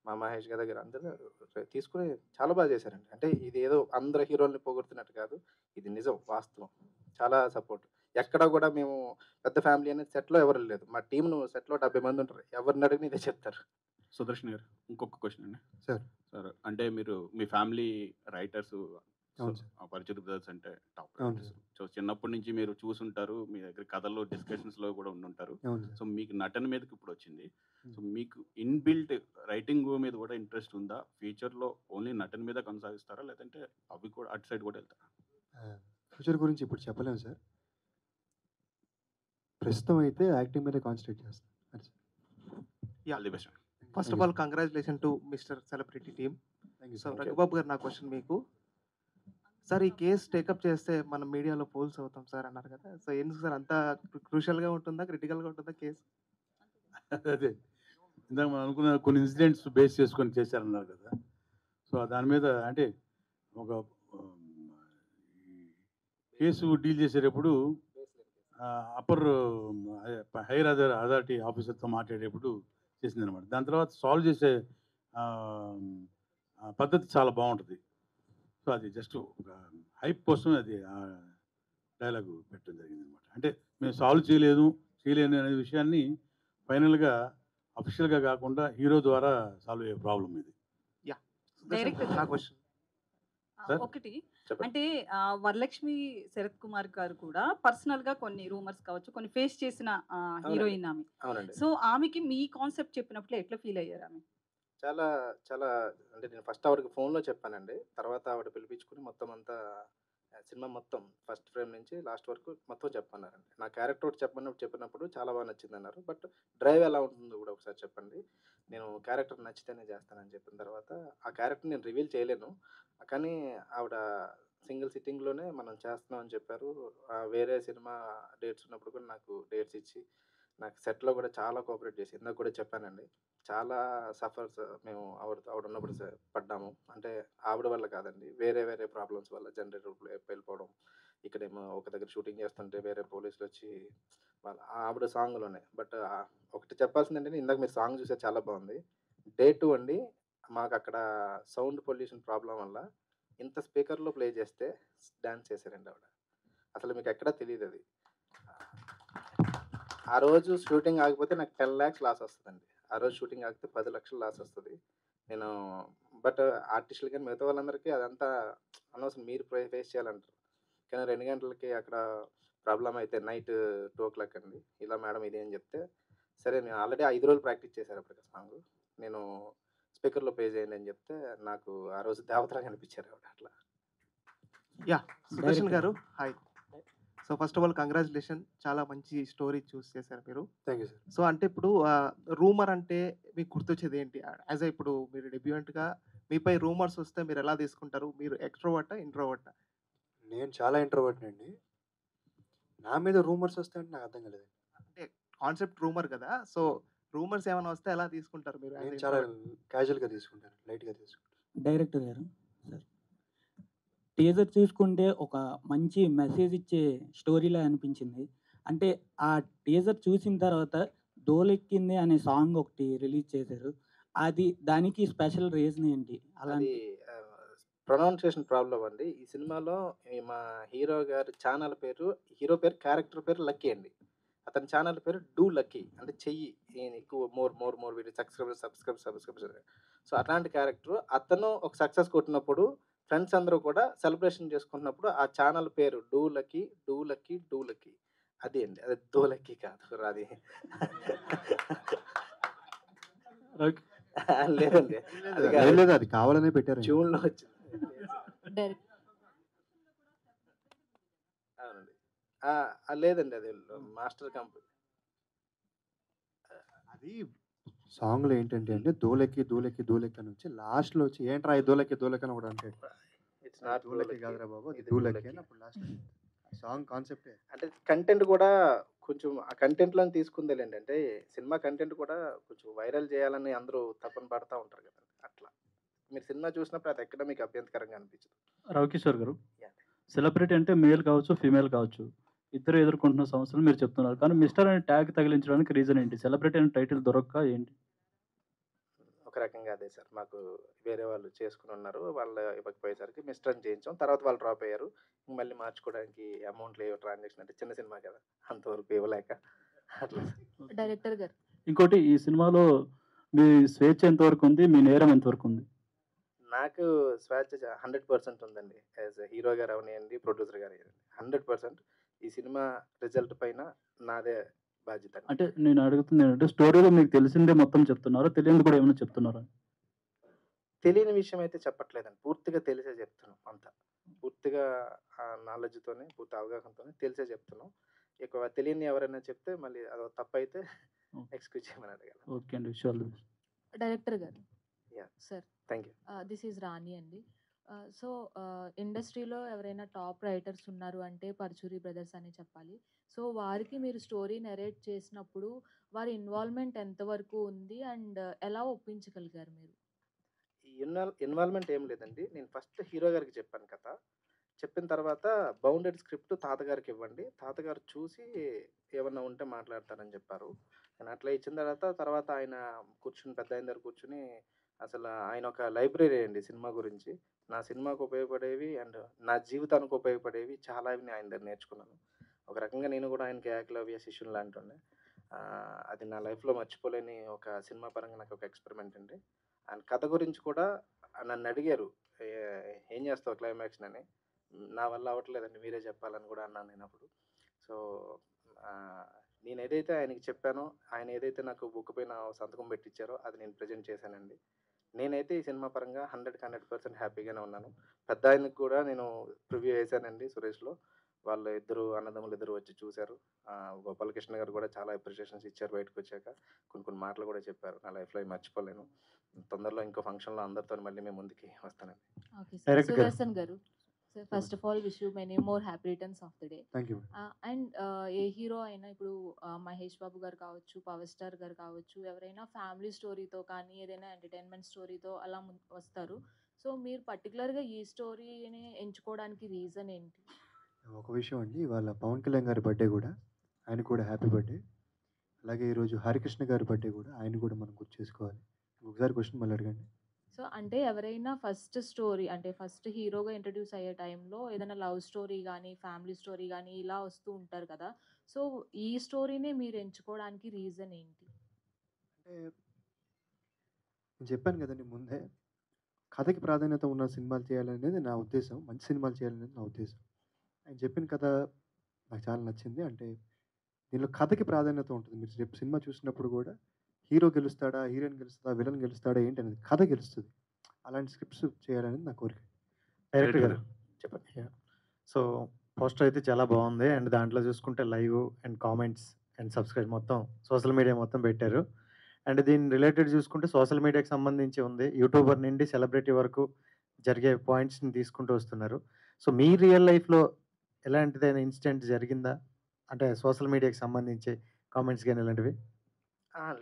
మా మహేష్ గారి దగ్గర అందరూ తీసుకుని చాలా బాగా చేశారండి. అంటే ఇది ఏదో అందరు హీరోల్ని పొగుడుతున్నట్టు కాదు, ఇది నిజం, వాస్తవం. చాలా సపోర్ట్. ఎక్కడ కూడా మేము పెద్ద ఫ్యామిలీ అనేది సెట్‌లో ఎవరు లేదు. మా టీమ్‌ను సెట్‌లో 70 మంది ఉంటారు. ఎవరిని అడిగినా ఇదే చెప్తారు. సుదర్శన్ గారు ఇంకొక క్వశ్చన్ అండి. సార్. సార్ అంటే మీరు మీ ఫ్యామిలీ రైటర్స్, అవును సార్. పరిచిత బ్రదర్స్ అంటే టాప్ అవును రైటర్స్. సార్. సో చిన్నప్పటి నుంచి మీరు చూసుంటారు. మీ దగ్గర కథల్లో డిస్కషన్స్‌లో కూడా ఉండుంటారు. అవును సార్. సో మీకు నటన మీదకి ఇప్పుడు వచ్చింది. సో మీకు ఇన్‌బిల్ట్ రైటింగ్ మీద కూడా ఇంట్రెస్ట్ ఉందా? ఫ్యూచర్‌లో ఓన్లీ నటన మీద కొనసాగిస్తారా? లేదంటే అవి కూడా అటు సైడ్ కూడా వెళ్తారా? ఫ్యూచర్ గురించి ఇప్పుడు చెప్పలేము సార్. ప్రస్తుతం అయితే యాక్టింగ్ మీద కాన్సంట్రేట్ చేస్తాను. అది sir. All the best. First of all congratulation to mister celebrity team. Thank you so sir. Raghubabu గారు, నా క్వశ్చన్ మీకు. సార్, ఈ కేసు టేకప్ చేస్తే మనం మీడియాలో పోల్స్ అవుతాం సార్ అన్నారు కదా. సో ఎందుకు సార్ అంత క్రూషియల్గా ఉంటుందా, క్రిటికల్గా ఉంటుందా కేసు? అదే ఇందాక మనం అనుకున్న కొన్ని ఇన్సిడెంట్స్ బేస్ చేసుకొని చేశారన్నారు కదా. సో దాని మీద అంటే ఒక కేసు డీల్ చేసేటప్పుడు అప్పర్ హైయర్ అథారిటీ ఆఫీసర్తో మాట్లాడేటప్పుడు చేసిందనమాట. దాని తర్వాత సాల్వ్ చేసే పద్ధతి చాలా బాగుంటుంది. సో అది జస్ట్ ఒక హైప్ కోసం అది డైలాగ్ పెట్టడం జరిగింది అనమాట. అంటే మేము సాల్వ్ చేయలేను అనే విషయాన్ని ఫైనల్గా అఫీషియల్గా కాకుండా హీరో ద్వారా సాల్వ్ అయ్యే ప్రాబ్లం ఇది. డైరెక్టర్ నా క్వశ్చన్ ఒకటి అంటే వరలక్ష్మి శరత్ కుమార్ గారు కూడా పర్సనల్ గా కొన్ని రూమర్స్ కావచ్చు, కొన్ని ఫేస్ చేసిన హీరోయిన్ ఆమె. అవునండి. సో ఆమెకి మీ కాన్సెప్ట్ చెప్పినప్పుడు ఎట్లా ఫీల్ అయ్యారు ఆమె? చాలా చాలా అంటే నేను ఫస్ట్ ఆవిడకి ఫోన్లో చెప్పానండి. తర్వాత ఆవిడ పిలిపించుకుని మొత్తం అంతా సినిమా మొత్తం ఫస్ట్ ఫ్రేమ్ నుంచి లాస్ట్ వరకు మొత్తం చెప్పన్నారండి. నా క్యారెక్టర్ ఒకటి చెప్పినప్పుడు చాలా బాగా నచ్చింది అన్నారు. బట్ డ్రైవ్ ఎలా ఉంటుందో కూడా ఒకసారి చెప్పండి. నేను క్యారెక్టర్ నచ్చితేనే చేస్తానని చెప్పిన తర్వాత ఆ క్యారెక్టర్ నేను రివీల్ చేయలేను. కానీ ఆవిడ సింగిల్ సిట్టింగ్లోనే మనం చేస్తున్నాం అని చెప్పారు. వేరే సినిమా డేట్స్ ఉన్నప్పుడు కూడా నాకు డేట్స్ ఇచ్చి నాకు సెట్లో కూడా చాలా కోఆపరేట్ చేసి, ఇందాక కూడా చెప్పానండి, చాలా సఫర్స్ మేము ఆవిడ ఉన్నప్పుడు పడ్డాము. అంటే ఆవిడ వల్ల కాదండి, వేరే వేరే ప్రాబ్లమ్స్ వల్ల జనరేటర్ వెళ్ళిపోవడం, ఇక్కడేమో ఒక దగ్గర షూటింగ్ చేస్తుంటే వేరే పోలీసులు వచ్చి వాళ్ళ ఆవిడ సాంగ్లోనే. బట్ ఒకటి చెప్పాల్సింది ఏంటంటే, ఇందాక మీరు సాంగ్ చూసే చాలా బాగుంది. డే 2 అండి, మాకు అక్కడ సౌండ్ పొల్యూషన్ ప్రాబ్లం వల్ల ఇంత స్పీకర్లో ప్లే చేస్తే డ్యాన్స్ చేశారండి ఆవిడ. అసలు మీకు ఎక్కడా తెలియదు అది. ఆ రోజు షూటింగ్ ఆగిపోతే నాకు 10 lakhs లాస్ వస్తుందండి. ఆ రోజు షూటింగ్ ఆగితే 10 లక్షలు లాస్ వస్తుంది. నేను బట్ ఆర్టిస్టులు కానీ మిగతా వాళ్ళందరికీ అదంతా అనవసరం, మీరు ఫేస్ చేయాలంటారు. కానీ 2 గంటలకి అక్కడ ప్రాబ్లం అయితే నైట్ 2 o'clock అండి. ఇలా మేడం ఇది అని చెప్తే, సరే నేను ఆల్రెడీ 5 రోజులు ప్రాక్టీస్ చేశారు అప్పటికి సాంగ్. నేను స్పీకర్లో ప్లే చేయండి అని చెప్తే నాకు ఆ రోజు దేవతలాగా అనిపించారు ఆవిడ. అట్లా. సుదర్శన్ గారు, hi. So first of all congratulation, చాలా మంచి స్టోరీ చూస్ చేశారు మీరు. Thank you sir. సో అంటే ఇప్పుడు రూమర్ అంటే మీకు గుర్తొచ్చేది ఏంటి? యాజ్ ఇప్పుడు మీరు డెబ్యూటెంట్గా మీపై రూమర్స్ వస్తే మీరు ఎలా తీసుకుంటారు? మీరు ఎక్స్ట్రోవర్టా, ఇంట్రోవర్టా? నేను చాలా ఇంట్రోవర్ట్ అండి. నా మీద రూమర్స్ వస్తాయంటే నాకు అర్థం కాలేదు. అంటే కాన్సెప్ట్ రూమర్ కదా, సో రూమర్స్ ఏమైనా వస్తే ఎలా తీసుకుంటారు మీరు? నేను చాలా క్యాజువల్గా తీసుకుంటాను, లైట్గా తీసుకుంటాను. డైరెక్టర్ గారు సార్, టీజర్ చూసుకుంటే ఒక మంచి మెసేజ్ ఇచ్చే స్టోరీలా అనిపించింది. అంటే ఆ టీజర్ చూసిన తర్వాత దోలెక్కింది అనే సాంగ్ ఒకటి రిలీజ్ చేశారు. అది దానికి స్పెషల్ రీజన్ ఏంటి? అది ప్రొనౌన్సియేషన్ ప్రాబ్లం అండి. ఈ సినిమాలో మా హీరో గారి ఛానల్ పేరు, హీరో పేరు, క్యారెక్టర్ పేరు లక్కీ అండి. అతని ఛానల్ పేరు డూ లక్కీ, అంటే చెయ్యి ఎక్కువ మోర్ వీడియో సబ్స్క్రైబ్. సో అట్లాంటి క్యారెక్టర్. అతను ఒక సక్సెస్ కొట్టినప్పుడు ఫ్రెండ్స్ అందరూ కూడా సెలబ్రేషన్ చేసుకుంటున్నప్పుడు ఆ ఛానల్ పేరు డూ లక్కీ. అది అండి, అది దోలక్కీ కాదు. అది లేదండి, లేదు, అది కావాలనే పెట్టారు. జూన్లో వచ్చింది. అవునండి, లేదండి, అది మాస్టర్ కంపెనీ. అది సాంగ్లో ఏంటంటే అండి, దోలెక్కి అని వచ్చి లాస్ట్లో వచ్చి ఏంట్రా ఈ దోలెక్కి అని కూడా అంటే, ఇట్స్ నాట్ దోలెక్కి కాదురా బాబు, అది దోలెక్కి అని అప్పుడు లాస్ట్ సాంగ్ కాన్సెప్టే. అంటే కంటెంట్ కూడా కొంచెం ఆ కంటెంట్లో తీసుకుందేలేండి. అంటే సినిమా కంటెంట్ కూడా కొంచెం వైరల్ చేయాలని అందరూ తపన పడతా ఉంటారు కదా. అట్లా మీరు సినిమా చూసినప్పుడు అది ఎక్కడ మీకు అభ్యంతకరంగా అనిపించదు. రవికిషోర్ గారు, సెలబ్రిటీ అంటే మేల్ కావచ్చు, ఫీమేల్ కావచ్చు, ఇద్దరు ఎదుర్కొంటున్న సమస్యలు మీరు చెప్తున్నారు. కానీ మిస్టర్ అనే ట్యాగ్ తగిలించడానికి రీజన్ ఏంటి? సెలబ్రిటీ అనే టైటిల్ దొరక్క ఏంటి? ఒక ఒక రకంగా అదే సార్. మాకు వేరే వాళ్ళు చేసుకుని ఉన్నారు. వాళ్ళు ఇవ్వకపోయేసరికి మిస్టర్ చేయించాం. తర్వాత వాళ్ళు డ్రాప్ అయ్యారు. మళ్ళీ మార్చుకోవడానికి అమౌంట్ లేవు, ట్రాన్సాక్షన్ అంటే చిన్న సినిమా కదా, అంతవరకు ఇవ్వలేక అట్లా. డైరెక్టర్ గారు ఇంకోటి ఈ సినిమాలో మీ స్వేచ్ఛ ఎంతవరకు ఉంది, మీ నేరం ఎంతవరకు ఉంది? నాకు స్వేచ్ఛ 100% ఉందండి. యాజ్ హీరో గారు అవనియండి, ప్రొడ్యూసర్ గారు అయ్యండి, 100% ఈ సినిమా రిజల్ట్ పైన నాదే బాధ్యత. అంటే నేను అడుగుతుంది ఏంటంటే స్టోరీలో మీకు తెలిసిందే మొత్తం చెప్తున్నారా, తెలియదు కూడా ఏమైనా చెప్తున్నారా? తెలియని విషయం అయితే చెప్పట్లేదండి, పూర్తిగా తెలిసే చెప్తున్నాం. అంతా పూర్తిగా నాలెడ్జ్తోనే, పూర్తి అవగాహనతోనే తెలిసే చెప్తున్నాం. ఎక్కువ తెలియని ఎవరైనా చెప్తే మళ్ళీ అదో తప్పు అయితే ఎక్స్క్యూజ్ చేయమని అడగాలి. ఓకే అండి, విషయాలు. డైరెక్టర్ గారు yeah sir, thank you. This is Rani అండి. సో ఇండస్ట్రీలో ఎవరైనా టాప్ రైటర్స్ ఉన్నారు అంటే పరుచూరి బ్రదర్స్ అని చెప్పాలి. సో వారికి మీరు స్టోరీ నెరేట్ చేసినప్పుడు వారి ఇన్వాల్వ్మెంట్ ఎంతవరకు ఉంది అండ్ ఎలా ఒప్పించగలిగారు మీరు? ఇన్వాల్వ్మెంట్ ఏం లేదండి. నేను ఫస్ట్ హీరో గారికి చెప్పాను కథ. చెప్పిన తర్వాత బౌండెడ్ స్క్రిప్ట్ తాతగారికి ఇవ్వండి, తాతగారు చూసి ఏమన్నా ఉంటే మాట్లాడతారని చెప్పారు. నేను అట్లా ఇచ్చిన తర్వాత ఆయన కూర్చుని, పెద్ద ఆయన దగ్గర కూర్చుని, అసలు ఆయన ఒక లైబ్రరీ అండి సినిమా గురించి. నా సినిమాకు ఉపయోగపడేవి అండ్ నా జీవితానికి ఉపయోగపడేవి చాలా ఆయన దగ్గర నేర్చుకున్నాను. ఒక రకంగా నేను కూడా ఆయనకి ఏకలవ్య శిష్యుని లాంటి ఉండే. అది నా లైఫ్లో మర్చిపోలేని ఒక సినిమా పరంగా నాకు ఒక ఎక్స్పెరిమెంట్ అండి. ఆయన కథ గురించి కూడా నన్ను అడిగారు, ఏం చేస్తావు క్లైమాక్స్ అని. నా వల్ల అవ్వట్లేదండి, మీరే చెప్పాలని కూడా అన్నాను నేను అప్పుడు. సో నేను ఏదైతే ఆయనకి చెప్పానో, ఆయన ఏదైతే నాకు బుక్ పైన సంతకం పెట్టించారో అది నేను ప్రజెంట్ చేశానండి. నేనైతే ఈ సినిమా పరంగా 100% హ్యాపీగానే ఉన్నాను. పెద్ద ఆయనకు కూడా నేను ప్రివ్యూ వేసానండి సురేష్లో. వాళ్ళు ఇద్దరు అన్నదమ్ములు ఇద్దరు వచ్చి చూశారు. గోపాలకృష్ణ గారు కూడా చాలా అప్రిషియేషన్స్ ఇచ్చారు. బయటకు వచ్చాక కొన్ని మాటలు కూడా చెప్పారు. నా లైఫ్లో అవి మర్చిపోలేను. తొందరలో ఇంకో ఫంక్షన్లో అందరితో మళ్ళీ మేము ముందుకి వస్తానండి. ఓకే సార్, సుదర్శన్ గారు sir, first of all wish you many more happy returns of the day. Thank you. And A hero అయినా ఇప్పుడు మహేష్ బాబు గారు కావచ్చు, పవర్ స్టార్ గారు కావచ్చు, ఎవరైనా ఫ్యామిలీ స్టోరీతో కానీ ఏదైనా ఎంటర్టైన్మెంట్ స్టోరీతో అలా వస్తారు. సో మీరు పర్టికులర్గా ఈ స్టోరీని ఎంచుకోవడానికి రీజన్ ఏంటి? ఒక విషయం అండి, ఇవాళ పవన్ కళ్యాణ్ గారి బర్త్డే కూడా, ఆయన కూడా హ్యాపీ బర్త్డే. అలాగే ఈరోజు హరికృష్ణ గారి బర్త్డే కూడా, ఆయన కూడా మనం గుర్తు చేసుకోవాలి. ఒకసారి క్వశ్చన్ మళ్ళీ అడగండి. సో అంటే ఎవరైనా ఫస్ట్ స్టోరీ అంటే ఫస్ట్ హీరోగా ఇంట్రడ్యూస్ అయ్యే టైంలో ఏదైనా లవ్ స్టోరీ కానీ, ఫ్యామిలీ స్టోరీ కానీ ఇలా వస్తూ ఉంటారు కదా. సో ఈ స్టోరీనే మీరు ఎంచుకోవడానికి రీజన్ ఏంటి? అంటే నేను చెప్పాను కదండి ముందే, కథకి ప్రాధాన్యత ఉన్న సినిమాలు చేయాలనేది నా ఉద్దేశం, మంచి సినిమాలు చేయాలనేది నా ఉద్దేశం. ఆయన చెప్పిన కథ నాకు చాలా నచ్చింది. అంటే దీనిలో కథకి ప్రాధాన్యత ఉంటుంది. మీరు రేపు సినిమా చూసినప్పుడు కూడా హీరో గెలుస్తాడా, హీరోయిన్ గెలుస్తుందా, విలన్ గెలుస్తాడా ఏంటి అనేది, కథ గెలుస్తుంది. అలాంటి స్క్రిప్ట్స్ చేయాలనేది నా కోరిక. డైరెక్టర్ గారు చెప్పండి. సో పోస్టర్ అయితే చాలా బాగుంది. అండ్ దాంట్లో చూసుకుంటే live and comments and subscribe మొత్తం సోషల్ మీడియా మొత్తం పెట్టారు. అండ్ దీని రిలేటెడ్ చూసుకుంటే సోషల్ మీడియాకి సంబంధించి ఉంది. యూట్యూబర్ నుండి సెలబ్రిటీ వరకు జరిగే పాయింట్స్ని తీసుకుంటూ వస్తున్నారు. సో మీ రియల్ లైఫ్లో ఎలాంటిదైనా ఇన్సిడెంట్ జరిగిందా? అంటే సోషల్ మీడియాకి సంబంధించి కామెంట్స్ కానీ ఇలాంటివి?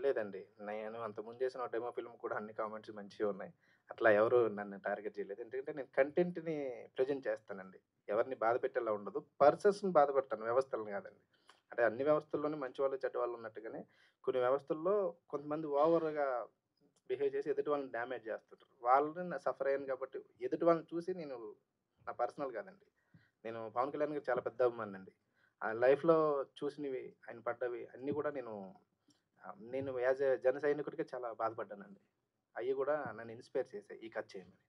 లేదండి, నేను అంతకుముందు చేసిన డెమో ఫిల్మ్ కూడా అన్ని కామెంట్స్ మంచిగా ఉన్నాయి. అట్లా ఎవరు నన్ను టార్గెట్ చేయలేదు. ఎందుకంటే నేను కంటెంట్ని ప్రజెంట్ చేస్తానండి, ఎవరిని బాధ పెట్టేలా ఉండదు. పర్సన్స్ని బాధ పెడతాను, వ్యవస్థలను కాదండి. అంటే అన్ని వ్యవస్థల్లోనే మంచి వాళ్ళు చెడ్డ వాళ్ళు ఉన్నట్టుగానే కొన్ని వ్యవస్థల్లో కొంతమంది ఓవర్గా బిహేవ్ చేసి ఎదుటి వాళ్ళని డ్యామేజ్ చేస్తుంటారు. వాళ్ళని సఫర్ అయ్యాను కాబట్టి ఎదుటి వాళ్ళని చూసి నేను, నా పర్సనల్ కాదండి, నేను పవన్ కళ్యాణ్ గారు చాలా పెద్ద అభిమాని అండి. ఆ లైఫ్లో చూసినవి, ఆయన పడ్డవి అన్నీ కూడా నేను యాజ్ ఏ జన సైనికుడిగా చాలా బాధపడ్డానండి. అవి కూడా నన్ను ఇన్స్పైర్ చేశాయి ఈ కథ చేయమని.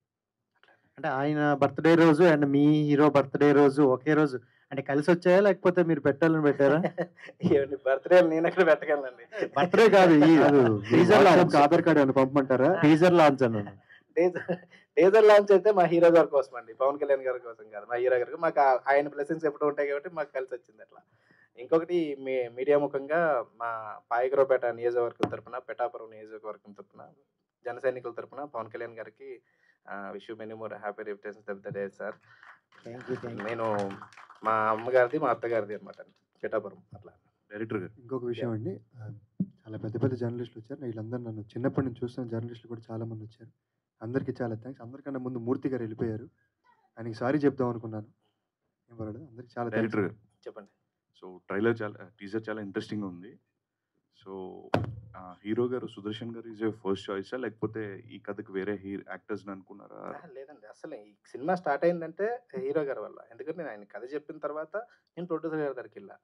అంటే ఆయన బర్త్డే రోజు అండ్ మీ హీరో బర్త్డే రోజు ఒకే రోజు అంటే కలిసి వచ్చాయా, లేకపోతే మీరు పెట్టాలని పెట్టారా? ఏమండి బర్త్డే నేను ఎక్కడ పెట్టగలనండి. బర్త్డే కాదు, ఈ టీజర్ లాంచ్, ఆధార్ కార్డు ఏమైనా పంపమంటారా? టీజర్ లాంచ్ అన్నాను. టీజర్ లాంచ్ అయితే మా హీరో గారి కోసం అండి, పవన్ కళ్యాణ్ గారి కోసం కాదు, మా హీరో గారికి. మాకు ఆయన బ్లెస్సింగ్స్ ఎప్పుడు ఉంటాయి కాబట్టి మాకు కలిసి వచ్చింది అట్లా. ఇంకొకటి మీడియా ముఖంగా మా పాయకరావుపేట నియోజకవర్గం తరపున, పిఠాపురం నియోజకవర్గం తరపున, జన సైనికుల తరపున పవన్ కళ్యాణ్ గారికి wish you many more happy returns of the day sir. నేను మా అమ్మగారిది మా అత్తగారిది అనమాట పిఠాపురం. అట్లా డైరెక్టర్ గారు ఇంకొక విషయం అండి, చాలా పెద్ద పెద్ద జర్నలిస్టులు వచ్చారు. వీళ్ళందరూ నన్ను చిన్నప్పటి నుంచి చూస్తున్న జర్నలిస్టులు కూడా చాలా మంది వచ్చారు. అందరికీ చాలా థ్యాంక్స్. అందరికన్నా ముందు మూర్తి గారు వెళ్ళిపోయారు, ఆయనకి సారీ చెప్దాం అనుకున్నాను. ఏం పర్వాలేదు, అందరికి చాలా డైరెక్టర్ గారు చెప్పండి. సో టీజర్ చాలా ఇంట్రెస్టింగ్గా ఉంది. సో సో హీరో గారు సుదర్శన్ గారు ఈజ్ ఫస్ట్ చాయిసా, లేకపోతే ఈ కథకు వేరే యాక్టర్స్ని అనుకున్నారా? లేదండి, అసలు ఈ సినిమా స్టార్ట్ అయిందంటే హీరో గారి వల్ల. ఎందుకంటే నేను ఆయన కథ చెప్పిన తర్వాత నేను ప్రొడ్యూసర్ గారి దగ్గరికి వెళ్ళా.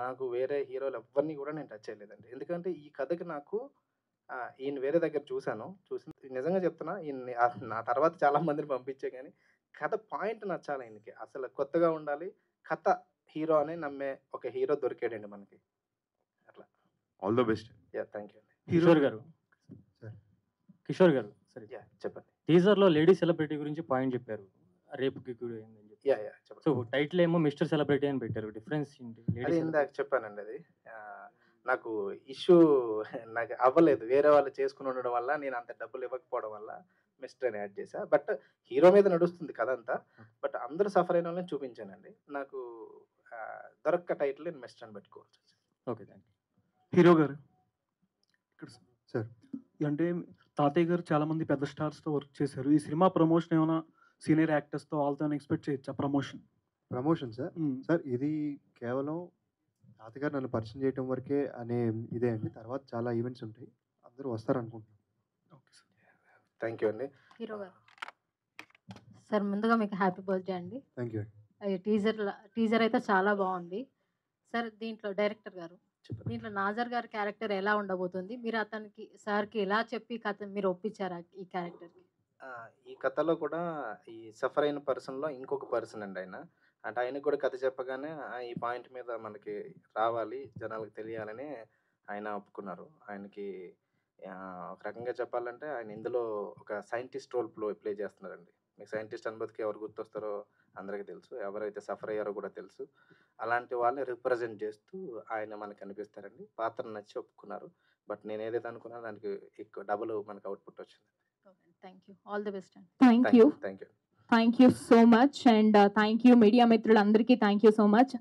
నాకు వేరే హీరోలు ఎవరిని కూడా నేను టచ్ చేయలేదండి. ఎందుకంటే ఈ కథకి నాకు ఈయన వేరే దగ్గర చూసి నిజంగా చెప్తున్నా, నా తర్వాత చాలా మందిని పంపించే కానీ కథ పాయింట్ నచ్చాలి ఆయనకి. అసలు కొత్తగా ఉండాలి, కథ హీరో అని నమ్మే ఒక హీరో దొరికాడండి మనకి. అట్లా all the best. Thank you. Kishore గారు సరే చెప్పండి. టీజర్లో లేడీ సెలబ్రిటీ గురించి పాయింట్ చెప్పారు, రేపుకి గురి అయిందని చెప్పి. సో టైటిల్ ఏమో మిస్టర్ సెలబ్రిటీ అని పెట్టారు, డిఫరెన్స్ ఏంటి? అది ఇందాక చెప్పానండి, అది నాకు ఇష్యూ నాకు అవ్వలేదు. వేరే వాళ్ళు చేసుకుని ఉండడం వల్ల, నేను అంత డబ్బులు ఇవ్వకపోవడం వల్ల మిస్టర్ అని యాడ్ చేశా. బట్ హీరో మీద నడుస్తుంది కథ అంతా. బట్ అందరూ సఫర్ అయిన వాళ్ళని చూపించానండి. నాకు దొరక్క టైటిల్ నేను మిస్టర్ అని పెట్టుకోవచ్చు. Okay, thank you. హీరో గారు ఇక్కడ సార్, అంటే తాతయ్య గారు చాలా మంది పెద్ద స్టార్స్తో వర్క్ చేశారు. ఈ సినిమా ప్రమోషన్ ఏమైనా సీనియర్ యాక్టర్స్తో వాళ్ళతో ఎక్స్పెక్ట్ చేయొచ్చా? ప్రమోషన్ సార్ ఇది కేవలం తాతగారు నన్ను పరిచయం చేయడం వరకే అనే ఇదే అండి. తర్వాత చాలా ఈవెంట్స్ ఉంటాయి, అందరూ వస్తారు అనుకుంటున్నాను. థ్యాంక్ యూ అండి. హీరో గారు సార్, ముందుగా మీకు హ్యాపీ బర్త్డే అండి. Thank you. టీజర్ అయితే చాలా బాగుంది సార్. దీంట్లో డైరెక్టర్ గారు, దీంట్లో నాజర్ గారి క్యారెక్టర్ ఎలా ఉండబోతుంది? మీరు అతనికి సార్కి ఎలా చెప్పి కథ మీరు ఒప్పించారా ఈ క్యారెక్టర్కి? ఈ కథలో కూడా ఈ సఫర్ అయిన పర్సన్లో ఇంకొక పర్సన్ అండి ఆయన. అంటే ఆయనకు కూడా కథ చెప్పగానే ఈ పాయింట్ మీద మనకి రావాలి, జనాలకు తెలియాలని ఆయన ఒప్పుకున్నారు. ఆయనకి ఒక రకంగా చెప్పాలంటే ఆయన ఇందులో ఒక సైంటిస్ట్ రోల్ ప్లే చేస్తున్నారండి. మీకు సైంటిస్ట్ అనుభూతికి ఎవరు గుర్తొస్తారో అందరికీ తెలుసు, ఎవరైతే సఫర్ అయ్యారో కూడా తెలుసు. అలాంటి వాళ్ళని రిప్రజెంట్ చేస్తూ ఆయన మనకు కనిపిస్తారండి. పాత్ర నచ్చి ఒప్పుకున్నారు. బట్ నేను ఏదైతే అనుకున్నా దానికి ఎక్కువ డబుల్ మనకు అవుట్పుట్ వచ్చింది. Thank you, all the best అండి. Thank you thank you thank you so much. And thank you media మిత్రులందరికీ థ్యాంక్ యూ సో మచ్.